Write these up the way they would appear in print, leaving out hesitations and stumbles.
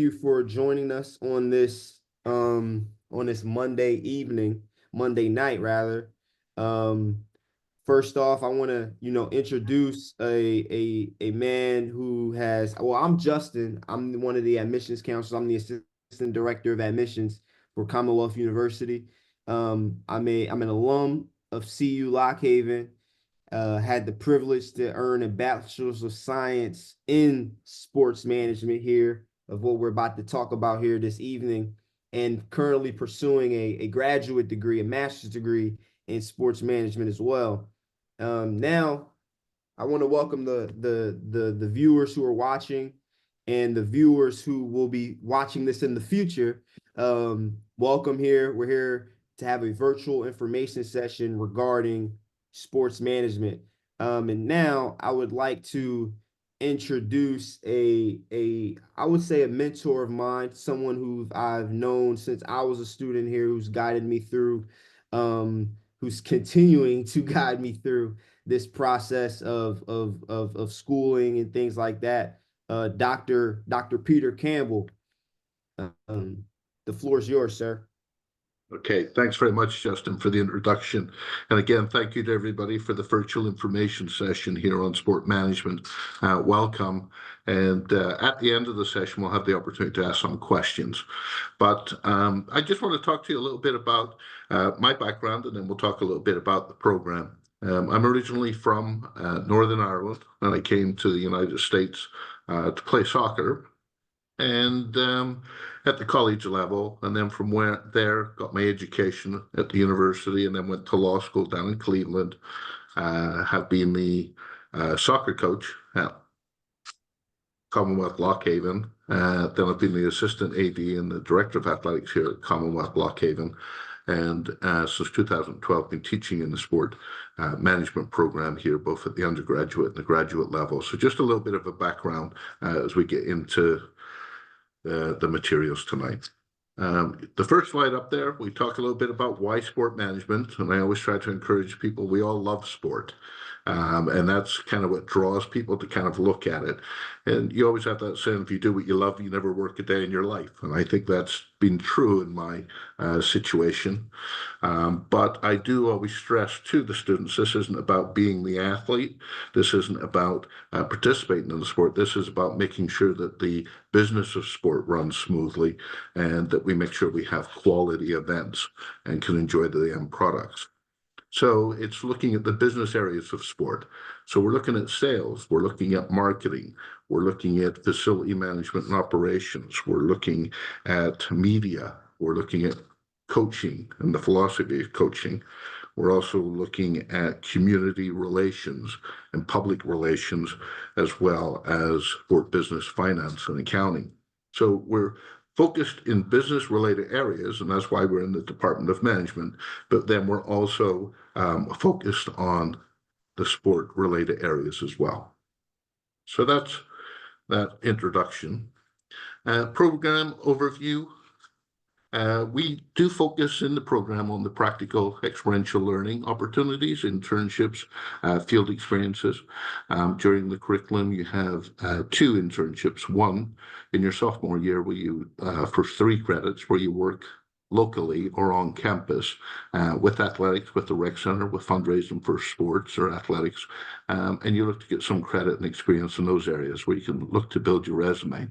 you for joining us on this Monday night rather. Um, First off, I want to introduce a man who has. Well, I'm Justin. I'm one of the admissions counselors. I'm the assistant director of admissions for Commonwealth University. I'm an alum of CU Lock Haven. Had the privilege to earn a bachelor's of science in sports management here of what we're about to talk about here this evening, and currently pursuing a graduate degree, a master's degree in sports management as well. Now, I want to welcome the viewers who are watching and the viewers who will be watching this in the future. Welcome here. We're here to have a virtual information session regarding sports management. And now I would like to introduce a I would say a mentor of mine, someone who I've known since I was a student here, who's guided me through, who's continuing to guide me through this process of schooling and things like that. Dr. Peter Campbell. Um, the floor is yours, sir. Okay, thanks very much, Justin, for the introduction. And again, thank you to everybody for the virtual information session here on sport management. Welcome. And at the end of the session, we'll have the opportunity to ask some questions. But I just want to talk to you a little bit about my background, and then we'll talk a little bit about the program. I'm originally from Northern Ireland, and I came to the United States to play soccer. And at the college level, and then from where there got my education at the university, and then went to law school down in Cleveland. Have been the soccer coach at Commonwealth Lock Haven. Then I've been the assistant AD and the director of athletics here at Commonwealth Lock Haven. And since 2012, been teaching in the sport management program here, both at the undergraduate and the graduate level. So just a little bit of a background as we get into the materials tonight. The first slide up there, we talk a little bit about why sport management, and I always try to encourage people, we all love sport. And that's kind of what draws people to kind of look at it. And you always have that saying, if you do what you love, you never work a day in your life. And I think that's been true in my situation. But I do always stress to the students, this isn't about being the athlete. This isn't about participating in the sport. This is about making sure that the business of sport runs smoothly and that we make sure we have quality events and can enjoy the end products. So it's looking at the business areas of sport. So we're looking at sales, we're looking at marketing, we're looking at facility management and operations, we're looking at media, we're looking at coaching and the philosophy of coaching. We're also looking at community relations and public relations, as well as for business finance and accounting. So we're focused in business-related areas, and that's why we're in the Department of Management, but then we're also focused on the sport-related areas as well. So that's that introduction. Program overview. We do focus in the program on the practical experiential learning opportunities, internships, field experiences. During the curriculum, you have 2 internships. One in your sophomore year where you, for 3 credits, where you work locally or on campus with athletics, with the rec center, with fundraising for sports or athletics. And you look to get some credit and experience in those areas where you can look to build your resume.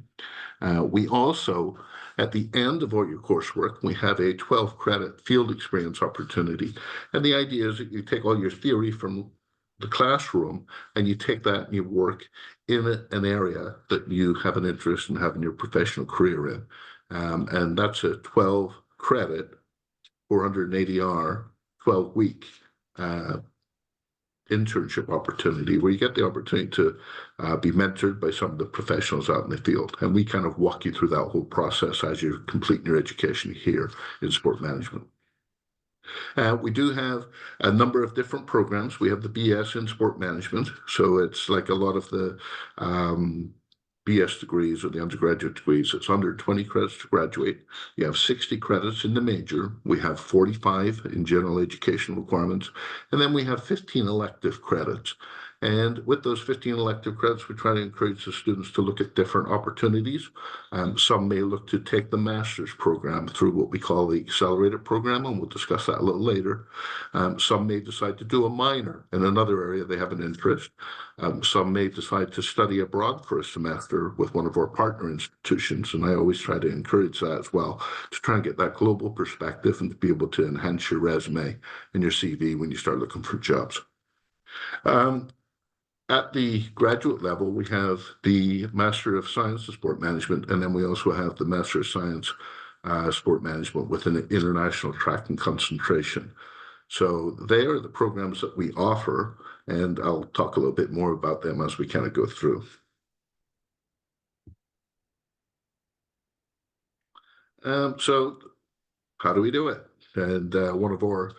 We also, at the end of all your coursework, we have a 12-credit field experience opportunity. And the idea is that you take all your theory from the classroom and you take that and you work in an area that you have an interest in having your professional career in. And that's a 12-credit, 480-hour, 12-week internship opportunity where you get the opportunity to be mentored by some of the professionals out in the field. And we kind of walk you through that whole process as you're completing your education here in sport management. We do have a number of different programs. We have the BS in sport management. So it's like a lot of the BS degrees or the undergraduate degrees. It's under 20 credits to graduate. You have 60 credits in the major. We have 45 in general education requirements. And then we have 15 elective credits. And with those 15 elective credits, we try to encourage the students to look at different opportunities. Some may look to take the master's program through what we call the accelerated program, and we'll discuss that a little later. Some may decide to do a minor in another area they have an interest. Some may decide to study abroad for a semester with one of our partner institutions, and I always try to encourage that as well, to try and get that global perspective and to be able to enhance your resume and your CV when you start looking for jobs. Um, at the graduate level, we have the Master of Science in Sport Management, and then we also have the Master of Science Sport Management with an international track and concentration. So they are the programs that we offer, and I'll talk a little bit more about them as we kind of go through. So how do we do it? And one of our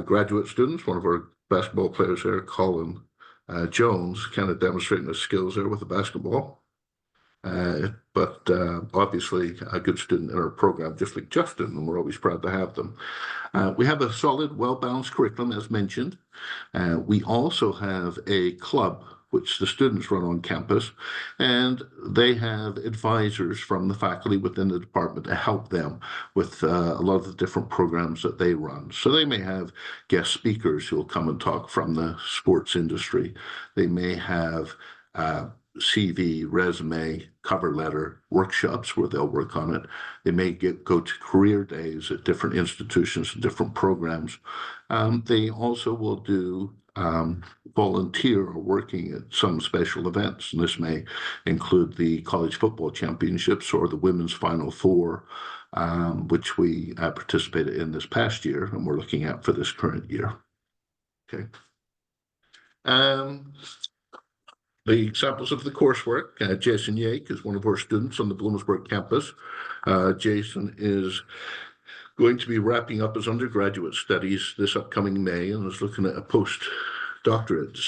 graduate students, one of our basketball players there, Colin Jones, kind of demonstrating his skills there with the basketball. But obviously a good student in our program, just like Justin, and we're always proud to have them. We have a solid, well-balanced curriculum, as mentioned. We also have a club which the students run on campus, and they have advisors from the faculty within the department to help them with a lot of the different programs that they run. So they may have guest speakers who will come and talk from the sports industry. They may have CV, resume, cover letter workshops where they'll work on it. They may go to career days at different institutions and different programs. They also will do volunteer or working at some special events, and this may include the college football championships or the women's Final Four, which we participated in this past year, and we're looking at for this current year. Okay. The examples of the coursework, Jason Yake is one of our students on the Bloomsburg campus. Jason is going to be wrapping up his undergraduate studies this upcoming May and is looking at a postdoctorate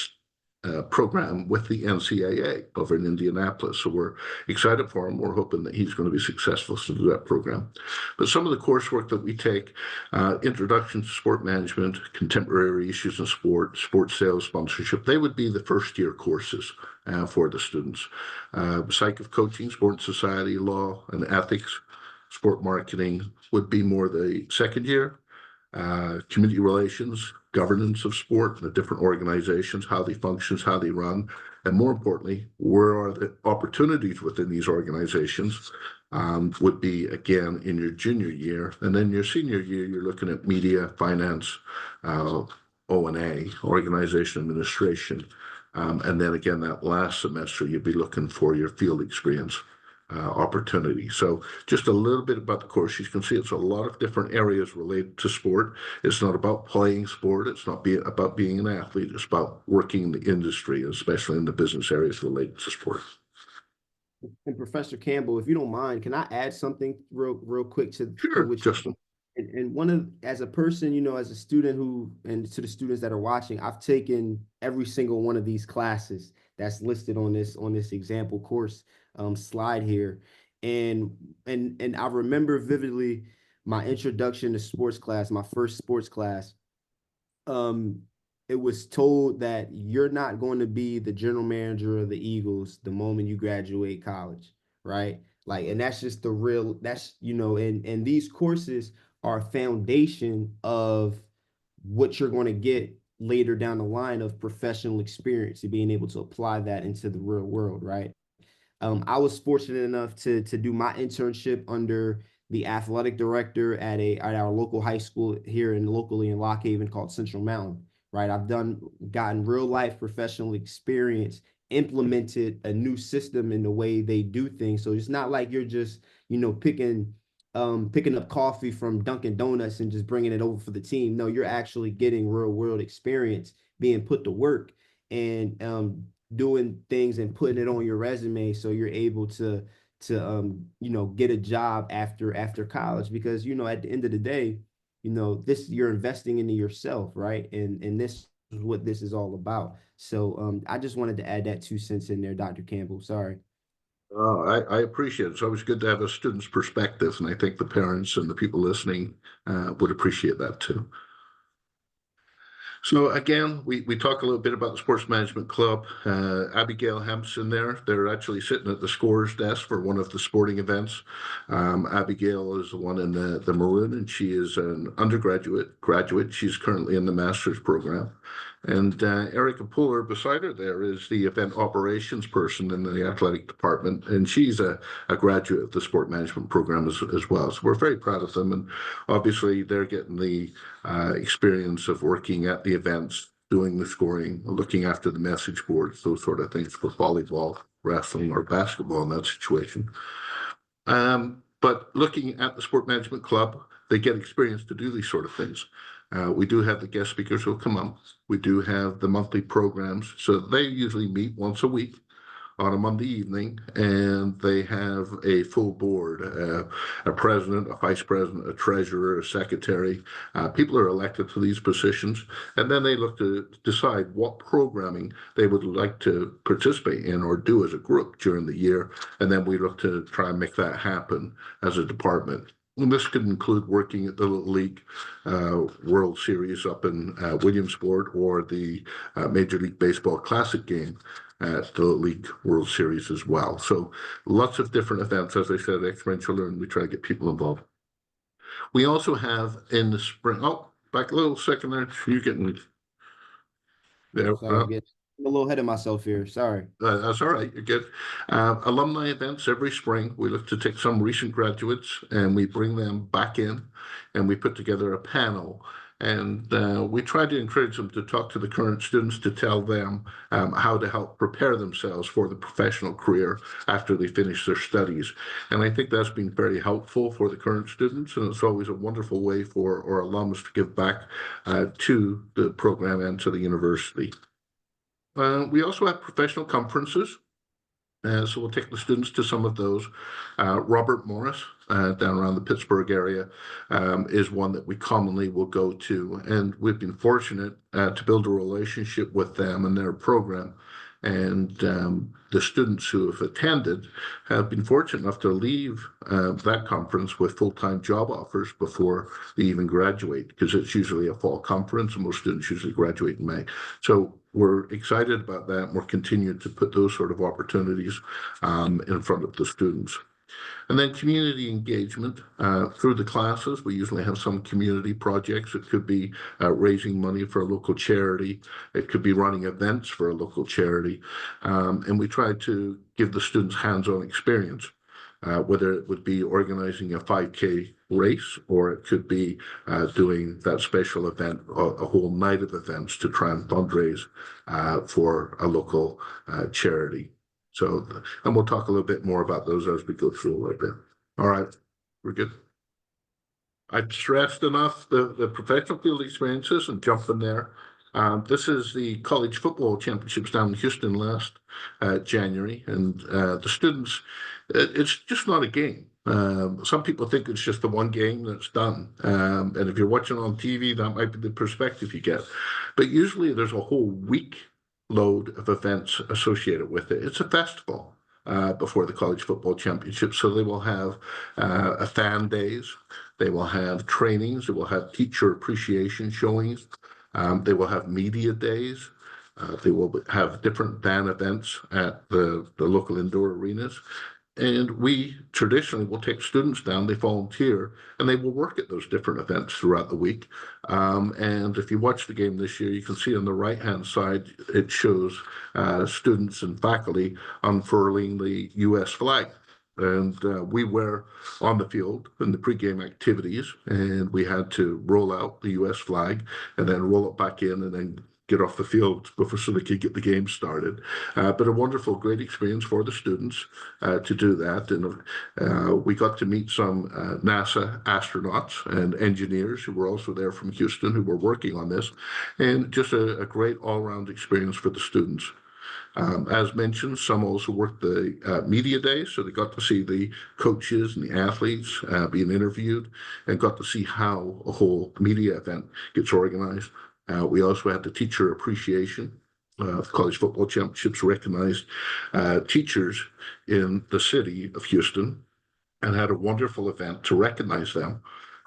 program with the NCAA over in Indianapolis. So we're excited for him. We're hoping that he's going to be successful through that program. But some of the coursework that we take, Introduction to Sport Management, Contemporary Issues in Sport, Sports Sales, Sponsorship, they would be the first year courses for the students. Psych of Coaching, Sport and Society, Law and Ethics, Sport Marketing would be more the second year. Community relations, governance of sport, the different organizations, how they function, how they run, and more importantly, where are the opportunities within these organizations would be, again, in your junior year. And then your senior year, you're looking at media, finance, O&A, organization administration. And then again, that last semester, you'd be looking for your field experience opportunity. So just a little bit about the course. You can see it's a lot of different areas related to sport. It's not about playing sport. It's not about being an athlete. It's about working in the industry, especially in the business areas related to sport. And Professor Campbell, if you don't mind, can I add something real quick to Sure, what you Justin. and one of as a person, as a student who and to the students that are watching, I've taken every single one of these classes that's listed on this example course slide here. And I remember vividly my introduction to sports class, my first sports class. Um, it was told that you're not going to be the general manager of the Eagles the moment you graduate college, right? Like, and that's just the real, that's, and these courses are a foundation of what you're going to get later down the line of professional experience and being able to apply that into the real world, right? I was fortunate enough to do my internship under the athletic director at our local high school here locally in Lock Haven called Central Mountain. Right, I've gotten real life professional experience, implemented a new system in the way they do things. So it's not like you're just picking up coffee from Dunkin' Donuts and just bringing it over for the team. No, you're actually getting real world experience being put to work and doing things and putting it on your resume so you're able to get a job after college because at the end of the day this you're investing into yourself, right? And this is what this is all about. So I just wanted to add that 2 cents in there, Dr. Campbell. Sorry. I appreciate it. It's always good to have a student's perspective, and I think the parents and the people listening would appreciate that too. So again, we talk a little bit about the Sports Management Club. Abigail Hampson there. They're actually sitting at the scores desk for one of the sporting events. Abigail is the one in the maroon, and she is an graduate. She's currently in the master's program. And Erica Puller beside her there is the event operations person in the athletic department, and she's a graduate of the sport management program as well. So we're very proud of them, and obviously they're getting the experience of working at the events, doing the scoring, looking after the message boards, those sort of things for volleyball, wrestling, or basketball in that situation. But looking at the Sport Management Club, they get experience to do these sort of things. We do have the guest speakers who come up. We do have the monthly programs. So they usually meet once a week on a Monday evening, and they have a full board, a president, a vice president, a treasurer, a secretary. People are elected to these positions, and then they look to decide what programming they would like to participate in or do as a group during the year, and then we look to try and make that happen as a department. And this could include working at the Little League World Series up in Williamsport, or the Major League Baseball Classic game at the League World Series as well. So lots of different events, as I said, experiential learning. We try to get people involved. We also have in the spring. Oh, back a little second there. You're getting there. Sorry, I'm a little ahead of myself here. Sorry. That's all right. You're good. Alumni events every spring. We look to take some recent graduates and we bring them back in, and we put together a panel. And we try to encourage them to talk to the current students to tell them how to help prepare themselves for the professional career after they finish their studies. And I think that's been very helpful for the current students. And it's always a wonderful way for our alums to give back to the program and to the university. We also have professional conferences. So we'll take the students to some of those. Robert Morris, down around the Pittsburgh area, is one that we commonly will go to. And we've been fortunate to build a relationship with them and their program. And the students who have attended have been fortunate enough to leave that conference with full-time job offers before they even graduate, because it's usually a fall conference and most students usually graduate in May. So we're excited about that, and we're continuing to put those sort of opportunities in front of the students. And then community engagement through the classes. We usually have some community projects. It could be raising money for a local charity. It could be running events for a local charity. And we try to give the students hands-on experience, whether it would be organizing a 5K race, or it could be doing that special event, a whole night of events to try and fundraise for a local charity. So, and we'll talk a little bit more about those as we go through a little bit. All right, we're good. I've stressed enough the professional field experiences and jump in there. This is the college football championships down in Houston last January, and the students, it's just not a game. Some people think it's just the one game that's done. And if you're watching on TV, that might be the perspective you get. But usually there's a whole week load of events associated with it. It's a festival before the college football championship. So they will have a fan days, they will have trainings, they will have teacher appreciation showings, they will have media days. They will have different band events at the local indoor arenas. And we traditionally will take students down, they volunteer, and they will work at those different events throughout the week. And if you watch the game this year, you can see on the right-hand side, it shows students and faculty unfurling the U.S. flag. And we were on the field in the pregame activities, and we had to roll out the U.S. flag and then roll it back in and then get off the field before so they could get the game started. But a wonderful, great experience for the students to do that. And we got to meet some NASA astronauts and engineers who were also there from Houston who were working on this. And just a great all-around experience for the students. As mentioned, some also worked the media day, so they got to see the coaches and the athletes being interviewed and got to see how a whole media event gets organized. We also had the teacher appreciation. College football championships recognized teachers in the city of Houston and had a wonderful event to recognize them.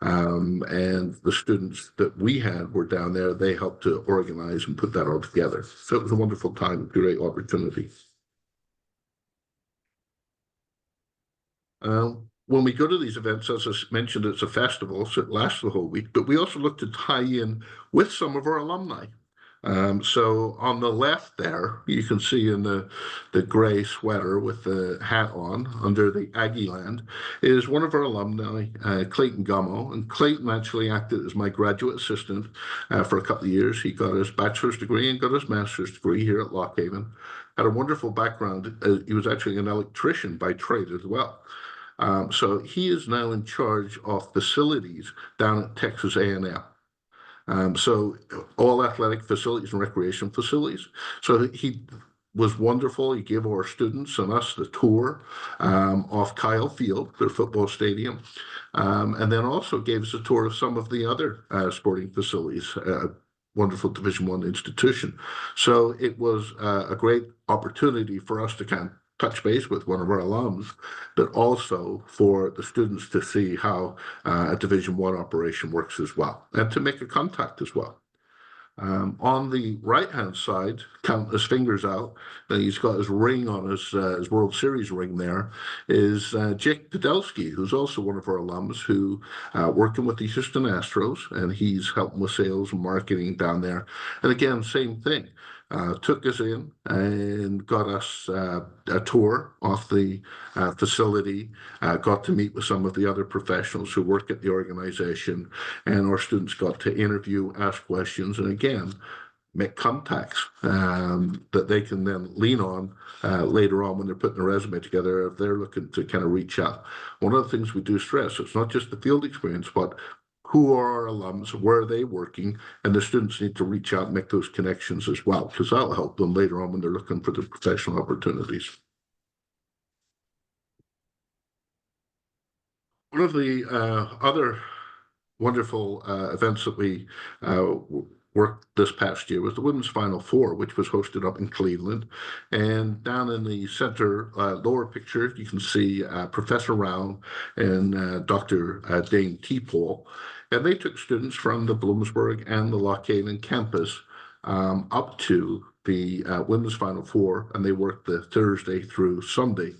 And the students that we had were down there. They helped to organize and put that all together. So it was a wonderful time, great opportunity. When we go to these events, as I mentioned, it's a festival, so it lasts the whole week, but we also look to tie in with some of our alumni. So on the left there, you can see in the gray sweater with the hat on under the Aggie Land is one of our alumni, Clayton Gummo. And Clayton actually acted as my graduate assistant for a couple of years. He got his bachelor's degree and got his master's degree here at Lockhaven. Had a wonderful background. He was actually an electrician by trade as well. So he is now in charge of facilities down at Texas A&M. So all athletic facilities and recreation facilities. So he was wonderful. He gave our students and us the tour off Kyle Field, their football stadium, and then also gave us a tour of some of the other sporting facilities. Wonderful Division I institution. So it was a great opportunity for us to kind of touch base with one of our alums, but also for the students to see how a Division I operation works as well, and to make a contact as well. On the right-hand side, counting his fingers out, he's got his ring on his World Series ring there, is Jake Podolsky, who's also one of our alums who working with the Houston Astros, and he's helping with sales and marketing down there. And again, same thing. Took us in and got us a tour of the facility, got to meet with some of the other professionals who work at the organization, and our students got to interview, ask questions, and again, make contacts that they can then lean on later on when they're putting a resume together if they're looking to kind of reach out. One of the things we do stress, it's not just the field experience, but who are our alums, where are they working, and the students need to reach out and make those connections as well, because that'll help them later on when they're looking for the professional opportunities. One of the other wonderful events that we worked this past year was the Women's Final Four, which was hosted up in Cleveland. And down in the center lower picture, you can see Professor Rao and Dr. Dane Teepole. And they took students from the Bloomsburg and the Lockhaven campus up to the Women's Final Four, and they worked the Thursday through Sunday.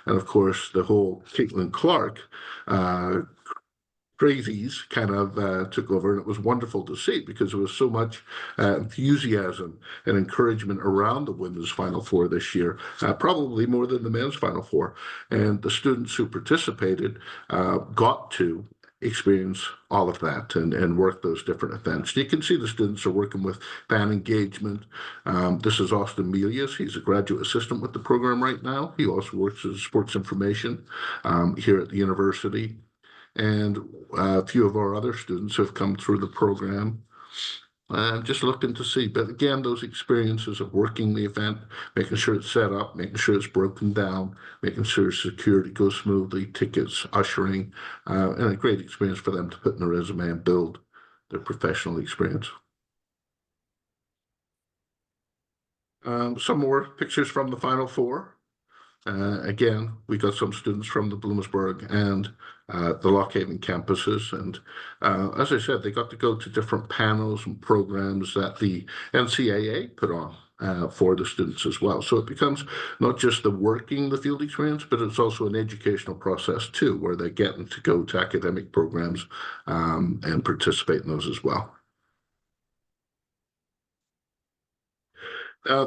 And of course, the whole Caitlin Clark crazies kind of took over, and it was wonderful to see because there was so much enthusiasm and encouragement around the women's Final Four this year, probably more than the men's Final Four. And the students who participated got to experience all of that and work those different events. You can see the students are working with fan engagement. This is Austin Melius. He's a graduate assistant with the program right now. He also works as sports information here at the university. And a few of our other students have come through the program, just looking to see. But again, those experiences of working the event, making sure it's set up, making sure it's broken down, making sure security goes smoothly, tickets, ushering, and a great experience for them to put in their resume and build their professional experience. Some more pictures from the Final Four. Again, we got some students from the Bloomsburg and the Lockhaven campuses. And as I said, they got to go to different panels and programs that the NCAA put on for the students as well. So it becomes not just the working the field experience, but it's also an educational process too, where they're getting to go to academic programs and participate in those as well.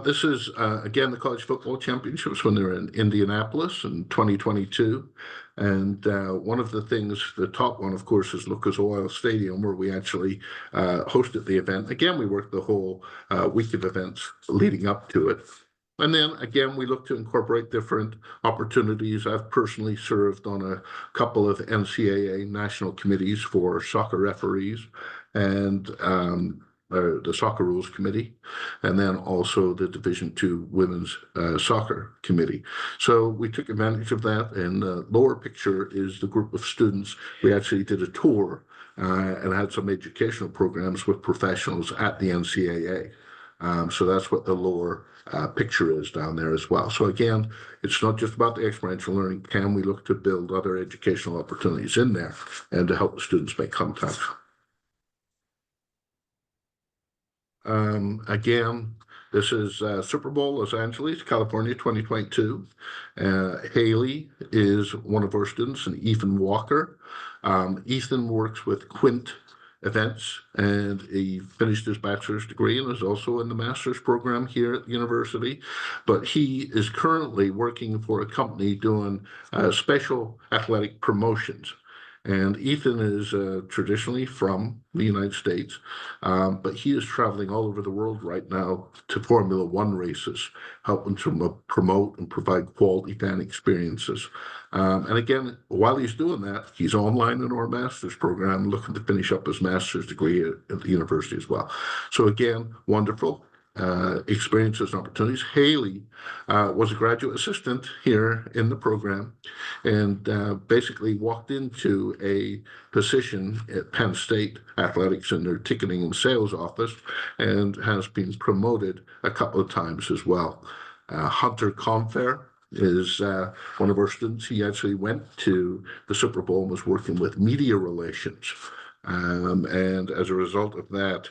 This is, again, the College Football Championships when they're in Indianapolis in 2022. And one of the things, the top one, of course, is Lucas Oil Stadium, where we actually hosted the event. Again, we worked the whole week of events leading up to it. And then again, we look to incorporate different opportunities. I've personally served on a couple of NCAA national committees for soccer referees and the Soccer Rules Committee, and then also the Division II Women's Soccer Committee. So we took advantage of that, and the lower picture is the group of students. We actually did a tour and had some educational programs with professionals at the NCAA. So that's what the lower picture is down there as well. So again, it's not just about the experiential learning. Can we look to build other educational opportunities in there and to help the students make contact? Again, this is Super Bowl Los Angeles, California 2022. Haley is one of our students, and Ethan Walker. Ethan works with Quint Events, and he finished his bachelor's degree and is also in the master's program here at the university. But he is currently working for a company doing special athletic promotions. And Ethan is traditionally from the United States, but he is traveling all over the world right now to Formula One races, helping to promote and provide quality fan experiences. And again, while he's doing that, he's online in our master's program, looking to finish up his master's degree at the university as well. So again, wonderful experiences and opportunities. Haley was a graduate assistant here in the program and basically walked into a position at Penn State Athletics in their ticketing and sales office and has been promoted a couple of times as well. Hunter Comfair is one of our students. He actually went to the Super Bowl and was working with media relations. And as a result of that,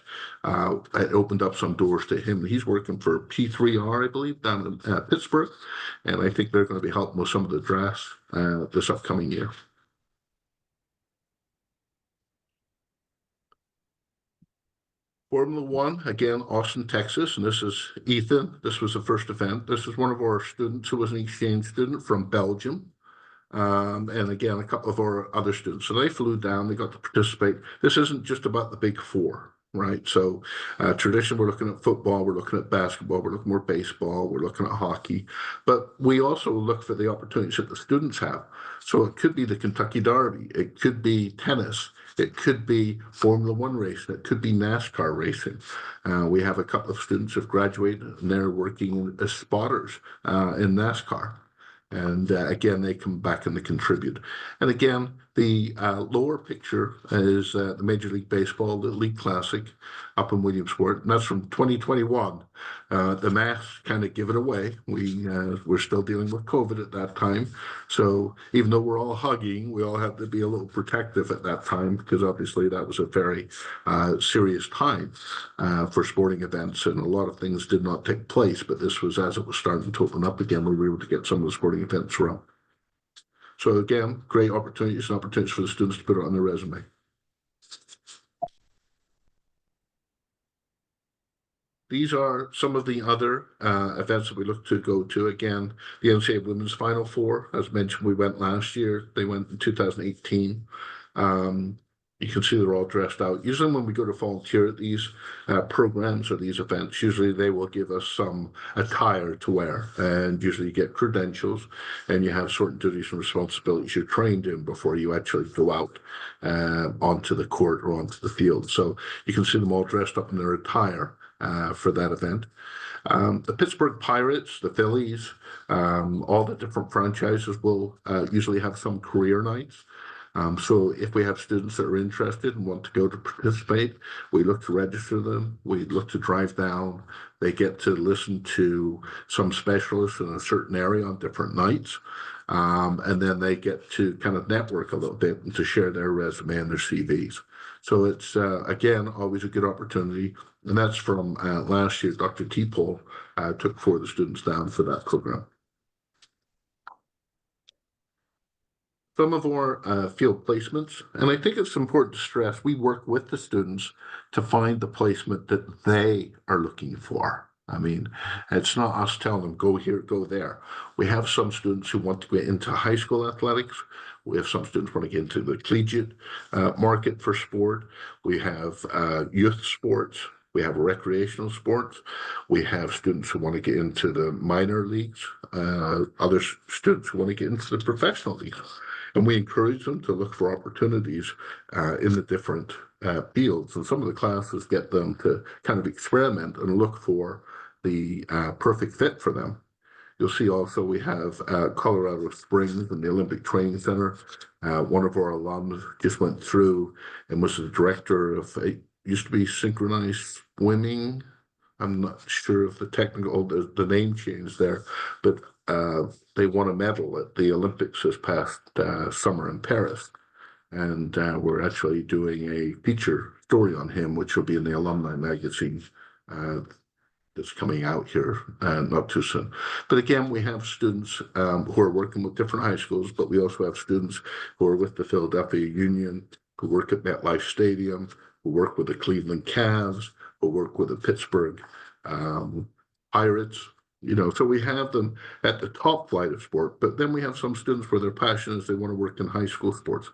it opened up some doors to him. He's working for P3R, I believe, down in Pittsburgh, and I think they're going to be helping with some of the drafts this upcoming year. Formula One, again, Austin, Texas, and this is Ethan. This was the first event. This is one of our students who was an exchange student from Belgium. And again, a couple of our other students. So they flew down, they got to participate. This isn't just about the big four, right? So tradition, we're looking at football, we're looking at basketball, we're looking more baseball, we're looking at hockey, but we also look for the opportunities that the students have. So it could be the Kentucky Derby, it could be tennis, it could be Formula One racing, it could be NASCAR racing. We have a couple of students who have graduated and they're working as spotters in NASCAR. And again, they come back and they contribute. And again, the lower picture is the Major League Baseball, the League Classic up in Williamsport, and that's from 2021. The masks kind of give it away. We're still dealing with COVID at that time. So even though we're all hugging, we all have to be a little protective at that time because obviously that was a very serious time for sporting events and a lot of things did not take place. But this was as it was starting to open up again, we were able to get some of the sporting events around. So again, great opportunities and opportunities for the students to put it on their resume. These are some of the other events that we look to go to. Again, the NCAA Women's Final Four, as mentioned, we went last year. They went in 2018. You can see they're all dressed out. Usually when we go to volunteer at these programs or these events, usually they will give us some attire to wear. And usually you get credentials and you have certain duties and responsibilities you're trained in before you actually go out onto the court or onto the field. So you can see them all dressed up in their attire for that event. The Pittsburgh Pirates, the Phillies, all the different franchises will usually have some career nights. So if we have students that are interested and want to go to participate, we look to register them. We look to drive down. They get to listen to some specialists in a certain area on different nights. And then they get to kind of network a little bit and to share their resume and their CVs. So it's, again, always a good opportunity. And that's from last year, Dr. T-Pole took 4 of the students down for that program. Some of our field placements, and I think it's important to stress, we work with the students to find the placement that they are looking for. I mean, it's not us telling them, go here, go there. We have some students who want to get into high school athletics. We have some students who want to get into the collegiate market for sport. We have youth sports. We have recreational sports. We have students who want to get into the minor leagues, other students who want to get into the professional leagues. And we encourage them to look for opportunities in the different fields. And some of the classes get them to kind of experiment and look for the perfect fit for them. You'll see also we have Colorado Springs and the Olympic Training Center. One of our alums just went through and was the director of, it used to be synchronized swimming I'm not sure if the name change there, but they won a medal at the Olympics this past summer in Paris. And we're actually doing a feature story on him, which will be in the Alumni magazine uh, that's coming out here not too soon. But again, we have students who are working with different high schools, but we also have students who are with the Philadelphia Union, who work at MetLife Stadium, who work with the Cleveland Cavs, who work with the Pittsburgh um, Pirates. So we have them at the top flight of sport, but then we have some students where their passion is they want to work in high school sports.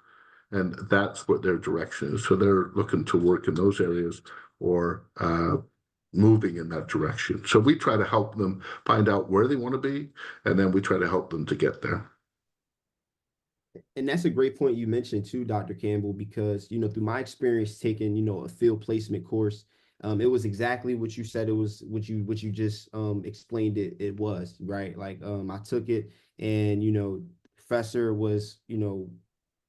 And that's what their direction is. So they're looking to work in those areas or moving in that direction. So we try to help them find out where they want to be, and then we try to help them to get there. And that's a great point you mentioned too, Dr. Campbell, because through my experience taking a field placement course, it was exactly what you said. It was what you just explained it was, right? Like I took it, and professor was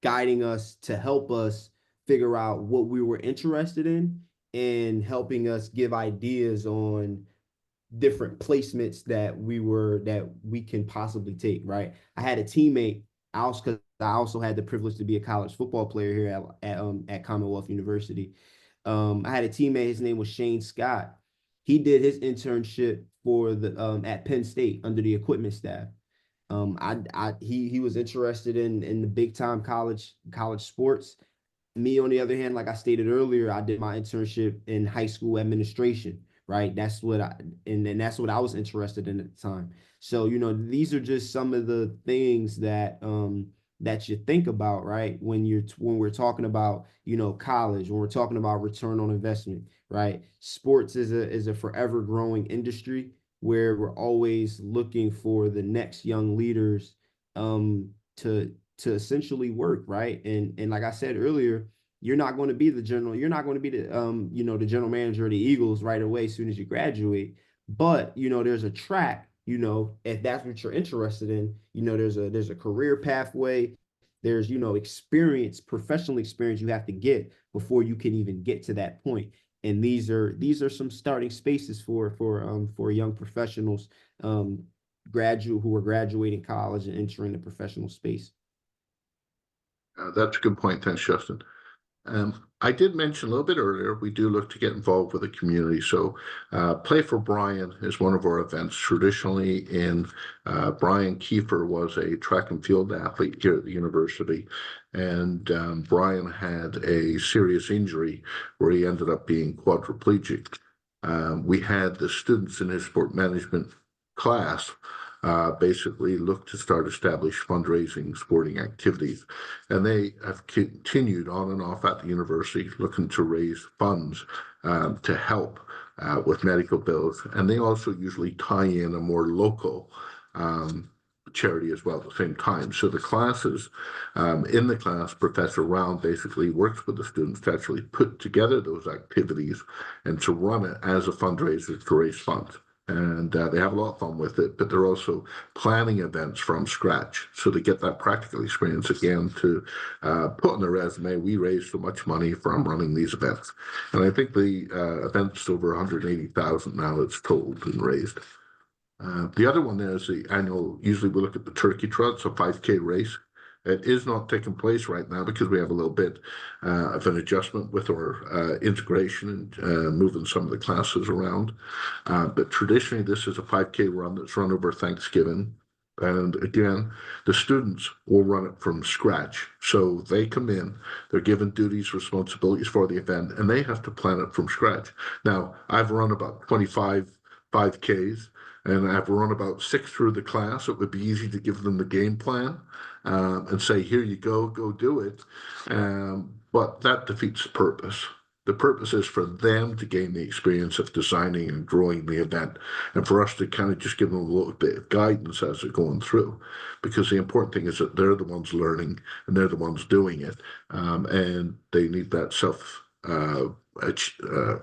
guiding us to help us figure out what we were interested in and helping us give ideas on different placements that we can possibly take, right? I had a teammate, because I also had the privilege to be a college football player here at Commonwealth University. I had a teammate, his name was Shane Scott. He did his internship for the at Penn State under the equipment staff. He was interested in the big time college sports. Me, on the other hand, like I stated earlier, I did my internship in high school administration, right? That's what I was interested in at the time. So, these are just some of the things that you think about, right? When we're talking about, college, when we're talking about return on investment, right? Sports is a forever growing industry where we're always looking for the next young leaders to essentially work, right? And like I said earlier, you're not going to be the general manager of the Eagles right away as soon as you graduate. But there's a track, if that's what you're interested in, there's a career pathway. There's experience, professional experience you have to get before you can even get to that point. And these are some starting spaces for young professionals who are graduating college and entering the professional space. That's a good point. Thanks, Justin. I did mention a little bit earlier, we do look to get involved with the community. So, Play for Brian is one of our events. Traditionally, Brian Kiefer was a track and field athlete here at the university, and Brian had a serious injury where he ended up being quadriplegic. We had the students in his sport management class basically look to start establish fundraising sporting activities. And they have continued on and off at the university looking to raise funds to help with medical bills. And they also usually tie in a more local charity as well at the same time. So the classes, in the class, Professor Round basically works with the students to actually put together those activities and to run it as a fundraiser to raise funds. And they have a lot of fun with it, but they're also planning events from scratch. So they get that practical experience again to put on their resume. We raised so much money from running these events. And I think the event's over 180,000 now it's totaled and raised. The other one there is the annual, usually we look at the turkey trot, so 5K race. It is not taking place right now because we have a little bit of an adjustment with our integration and moving some of the classes around. But traditionally, this is a 5K run that's run over Thanksgiving. And again, the students will run it from scratch. So they come in, they're given duties, responsibilities for the event, and they have to plan it from scratch. Now, I've run about 25 5Ks, and I've run about 6 through the class. It would be easy to give them the game plan and say, here you go do it. But that defeats the purpose. The purpose is for them to gain the experience of designing and growing the event, and for us to kind of just give them a little bit of guidance as they're going through. Because the important thing is that they're the ones learning and they're the ones doing it, and they need that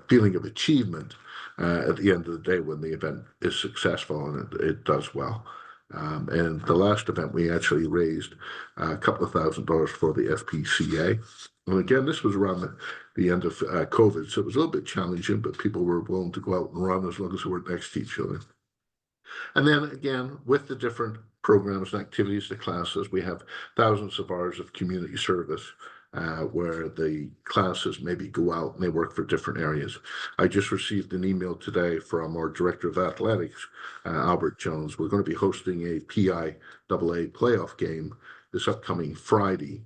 feeling of achievement at the end of the day when the event is successful and it does well. And the last event, we actually raised a couple of $1,000 for the SPCA. And again, this was around the end of COVID, so it was a little bit challenging, but people were willing to go out and run as long as they weren't next to each other. And then again, with the different programs and activities, the classes, we have thousands of hours of community service where the classes maybe go out and they work for different areas. I just received an email today from our director of athletics, Albert Jones. We're going to be hosting a PIAA playoff game this upcoming Friday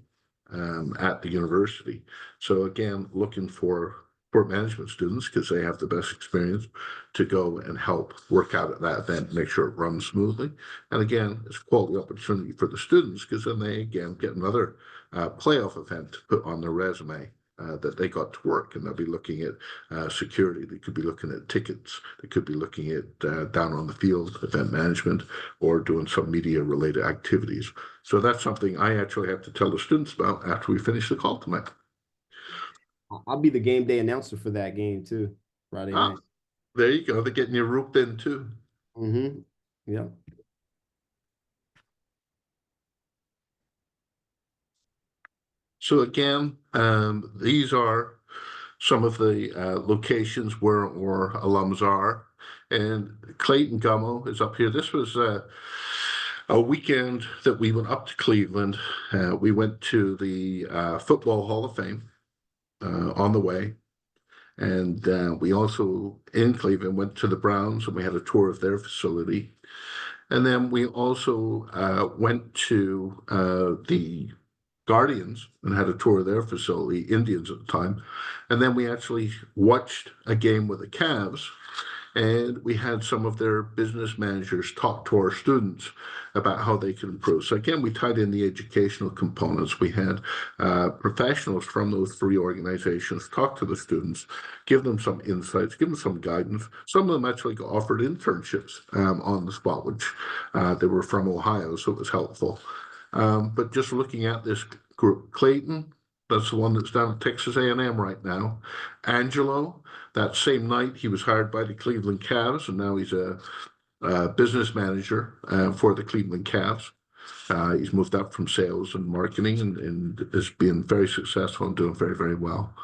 at the university. So again, looking for sport management students because they have the best experience to go and help work out at that event, make sure it runs smoothly. And again, it's a quality opportunity for the students because then they again get another playoff event to put on their resume. That they got to work, and they'll be looking at security. They could be looking at tickets. They could be looking at down on the field event management or doing some media related activities. So that's something I actually have to tell the students about after we finish the call tonight. I'll be the game day announcer for that game too, Friday Ah, night. there you go. They're getting you roped in too. Mm-hmm. Yeah. So again, these are some of the locations where our alums are. And Clayton Gummo is up here. This was a weekend that we went up to Cleveland. We went to the Football Hall of Fame on the way. And we also, in Cleveland, went to the Browns and we had a tour of their facility. And then we also went to the Guardians and had a tour of their facility, Indians at the time. And then we actually watched a game with the Cavs, and we had some of their business managers talk to our students about how they can improve. So again, we tied in the educational components. We had professionals from those three organizations talk to the students, give them some insights, give them some guidance. Some of them actually got offered internships on the spot, which they were from Ohio, so it was helpful. But just looking at this group, Clayton, that's the one that's down at Texas A&M right now. Angelo, that same night he was hired by the Cleveland Cavs, and now he's a business manager for the Cleveland Cavs. He's moved up from sales and marketing and has been very successful and doing very, very well.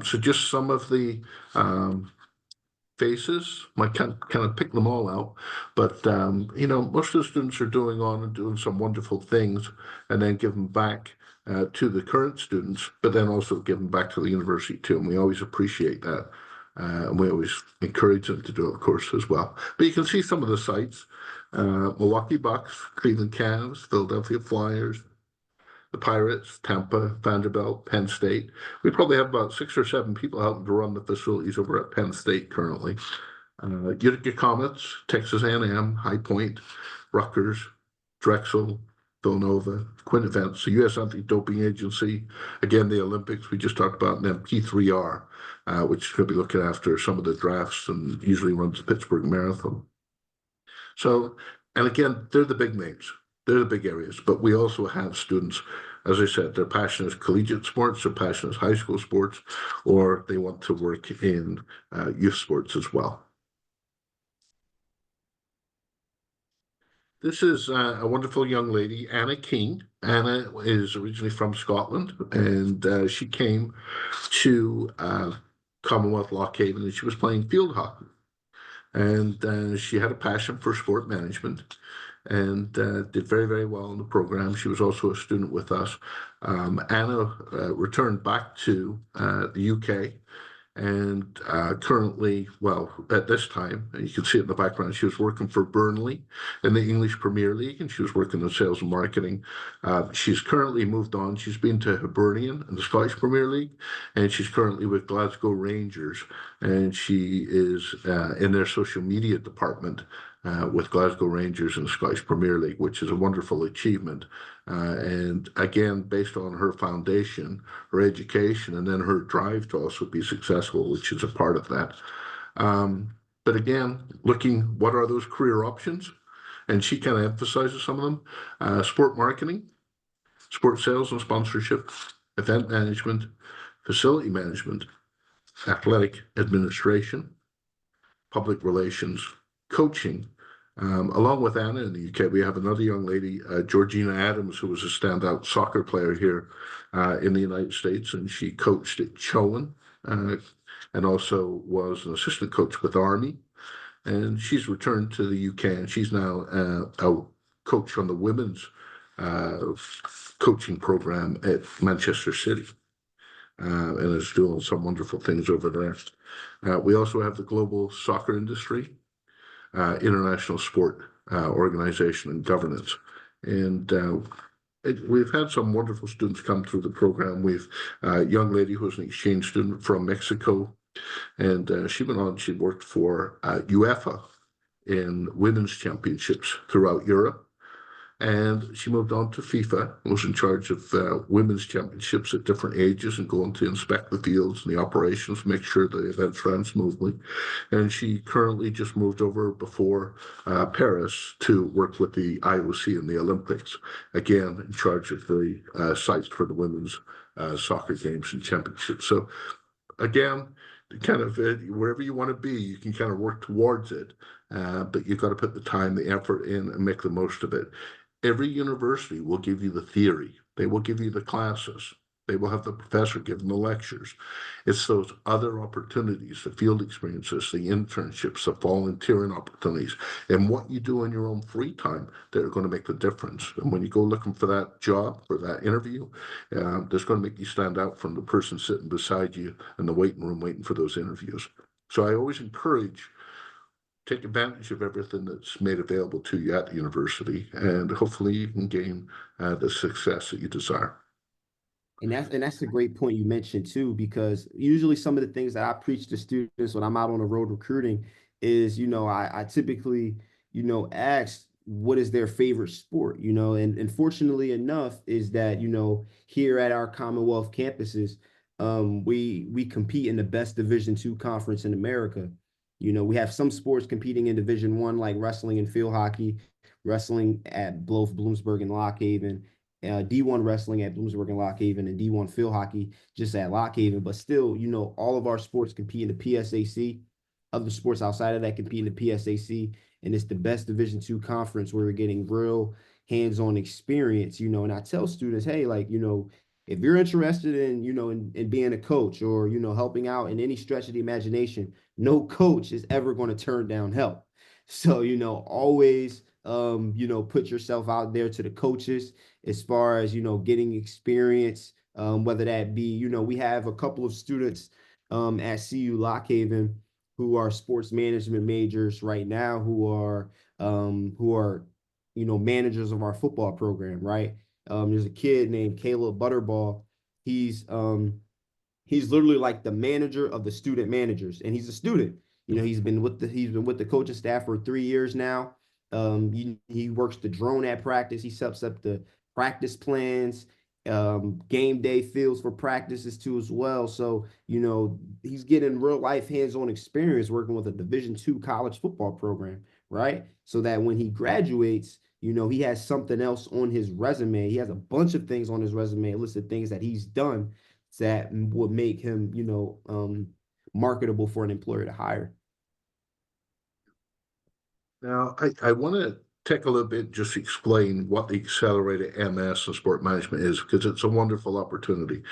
So just some of the faces. I can't kind of pick them all out, but most of the students are doing on and doing some wonderful things, and then giving back to the current students, but then also giving back to the university too. And we always appreciate that, and we always encourage them to do it, of course, as well. But you can see some of the sites: Milwaukee Bucks, Cleveland Cavs, Philadelphia Flyers, the Pirates, Tampa, Vanderbilt, Penn State. We probably have about 6 or 7 people helping to run the facilities over at Penn State currently. Utica Comets, Texas A&M, High Point, Rutgers, Drexel, Villanova, Quinn Events, the U.S. Anti-Doping Agency, again, the Olympics we just talked about, and then P3R, which is going to be looking after some of the drafts and usually runs the Pittsburgh Marathon. So, and again, they're the big names. They're the big areas, but we also have students, as I said, they're passionate as collegiate sports, they're passionate as high school sports, or they want to work in youth sports as well. This is a wonderful young lady, Anna King. Anna is originally from Scotland, and she came to Commonwealth Lock Haven, and she was playing field hockey. And she had a passion for sport management and did very, very well in the program. She was also a student with us. Anna returned back to the UK and currently, well, at this time, you can see it in the background, she was working for Burnley in the English Premier League, and she was working in sales and marketing. She's currently moved on. She's been to Hibernian in the Scottish Premier League, and she's currently with Glasgow Rangers, and she is in their social media department with Glasgow Rangers in the Scottish Premier League, which is a wonderful achievement. And again, based on her foundation, her education, and then her drive to also be successful, which is a part of that. But again, looking what are those career options? And she kind of emphasizes some of them: sport marketing, sport sales and sponsorship, event management, facility management, athletic administration, public relations, coaching, Along with Anna in the UK, we have another young lady, Georgina Adams, who was a standout soccer player here in the United States, and she coached at Chowan uh, and also was an assistant coach with Army. And she's returned to the UK, and she's now a coach on the women's uh, coaching program at Manchester City, and is doing some wonderful things over there. We also have the global soccer industry, international sport organization and governance. And we've had some wonderful students come through the program. We've a young lady who was an exchange student from Mexico, and she went on, she worked for UEFA in women's championships throughout Europe. And she moved on to FIFA and was in charge of women's championships at different ages and going to inspect the fields and the operations, make sure the events ran smoothly. And she currently just moved over before Paris to work with the IOC and the Olympics, again, in charge of the sites for the women's soccer games and championships. So again, kind of wherever you want to be, you can kind of work towards it, but you've got to put the time, the effort in, and make the most of it. Every university will give you the theory. They will give you the classes. They will have the professor give them the lectures. It's those other opportunities, the field experiences, the internships, the volunteering opportunities, and what you do in your own free time that are going to make the difference. And when you go looking for that job or that interview, that's going to make you stand out from the person sitting beside you in the waiting room waiting for those interviews. So I always encourage take advantage of everything that's made available to you at the university, and hopefully you can gain the success that you desire. And that's a great point you mentioned too, because usually some of the things that I preach to students when I'm out on the road recruiting is, I typically, ask what is their favorite sport, and fortunately enough is that, here at our Commonwealth campuses, we compete in the best Division II conference in America. We have some sports competing in Division I, like wrestling and field hockey, wrestling at both Bloomsburg and Lock Haven, D1 wrestling at Bloomsburg and Lock Haven, and D1 field hockey just at Lock Haven. But still, all of our sports compete in the PSAC. Other sports outside of that compete in the PSAC, and it's the best Division II conference where we're getting real hands-on experience. And I tell students, hey, like, if you're interested in, in being a coach or, helping out in any stretch of the imagination, no coach is ever going to turn down help. So, always, put yourself out there to the coaches as far as, getting experience, whether that be, we have a couple of students at CU Lock Haven who are sports management majors right now who are managers of our football program, right? There's a kid named Caleb Butterball. He's um, he's literally like the manager of the student managers, and he's a student. He's been with the coaching staff for 3 years now. He works the drone at practice. He sets up the practice plans, game day fields for practices too as well. So he's getting real life hands-on experience working with a Division II college football program, right? So that when he graduates, he has something else on his resume. He has a bunch of things on his resume, a list of things that he's done that would make him, marketable for an employer to hire. Now, I want to take a little bit just explain what the accelerated MS in sport management is because it's a wonderful opportunity.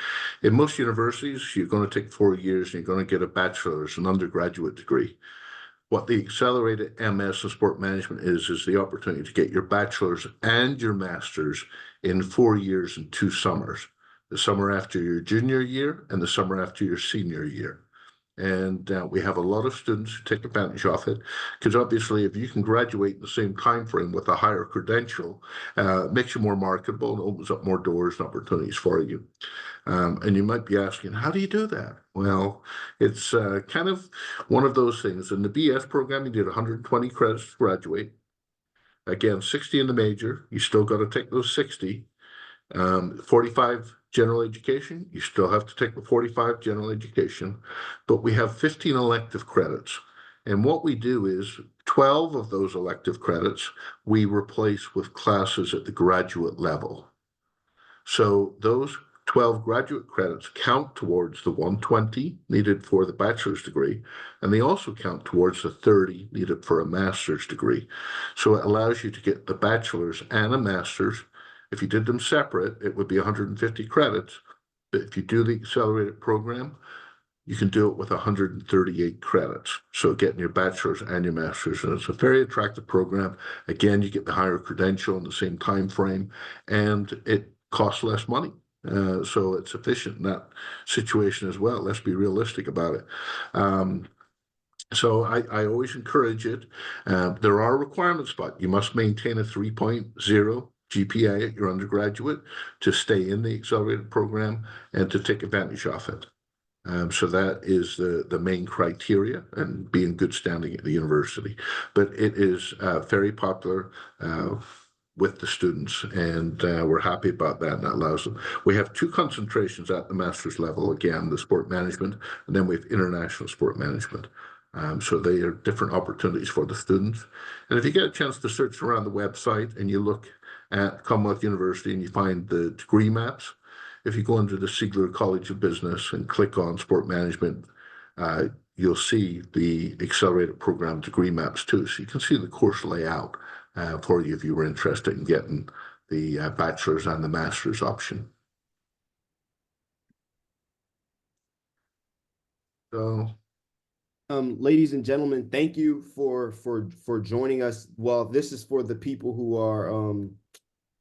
In most universities, you're going to take 4 years and you're going to get a bachelor's, an undergraduate degree. What the accelerated MS in sport management is the opportunity to get your bachelor's and your master's in 4 years and 2 summers, the summer after your junior year and the summer after your senior year. And we have a lot of students who take advantage of it because obviously if you can graduate in the same time frame with a higher credential, it makes you more marketable and opens up more doors and opportunities for you. And you might be asking, how do you do that? Well, it's kind of one of those things. In the BS program, you did 120 credits to graduate. Again, 60 in the major. You still got to take those 60. 45 general education. You still have to take the 45 general education, but we have 15 elective credits. And what we do is 12 of those elective credits we replace with classes at the graduate level. So those 12 graduate credits count towards the 120 needed for the bachelor's degree, and they also count towards the 30 needed for a master's degree. So it allows you to get the bachelor's and a master's. If you did them separate, it would be 150 credits. But if you do the accelerated program, you can do it with 138 credits. So getting your bachelor's and your master's, and it's a very attractive program. Again, you get the higher credential in the same time frame, and it costs less money. So it's efficient in that situation as well. Let's be realistic about it. So I always encourage it. There are requirements, but you must maintain a 3.0 GPA at your undergraduate to stay in the accelerated program and to take advantage of it. So that is the main criteria and be in good standing at the university. But it is very popular with the students, and we're happy about that, and that allows them. We have two concentrations at the master's level, again, the sport management, and then we have international sport management. So they are different opportunities for the students. And if you get a chance to search around the website and you look at Commonwealth University and you find the degree maps, if you go under the Siegler College of Business and click on sport management, you'll see the accelerated program degree maps too. So you can see the course layout for you if you were interested in getting the bachelor's and the master's option. So, Ladies and gentlemen, thank you for joining us. Well, this is for the people who are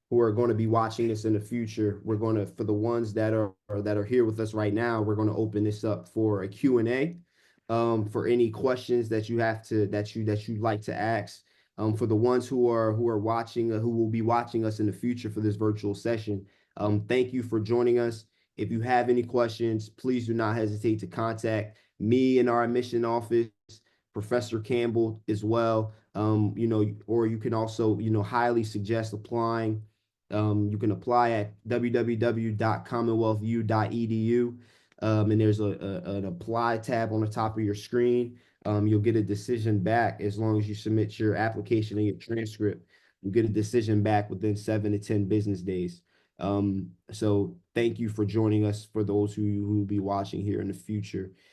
going to be watching this in the future. We're going to, for the ones that are here with us right now, we're going to open this up for a Q&A for any questions that you have to that you'd like to ask. For the ones who are watching, who will be watching us in the future for this virtual session, thank you for joining us. If you have any questions, please do not hesitate to contact me in our admission office, Professor Campbell as well. Or you can also, highly suggest applying. You can apply at www.commonwealthu.edu. And there's an apply tab on the top of your screen. You'll get a decision back as long as you submit your application and your transcript. You get a decision back within 7 to 10 business days. So thank you for joining us, for those who will be watching here in the future.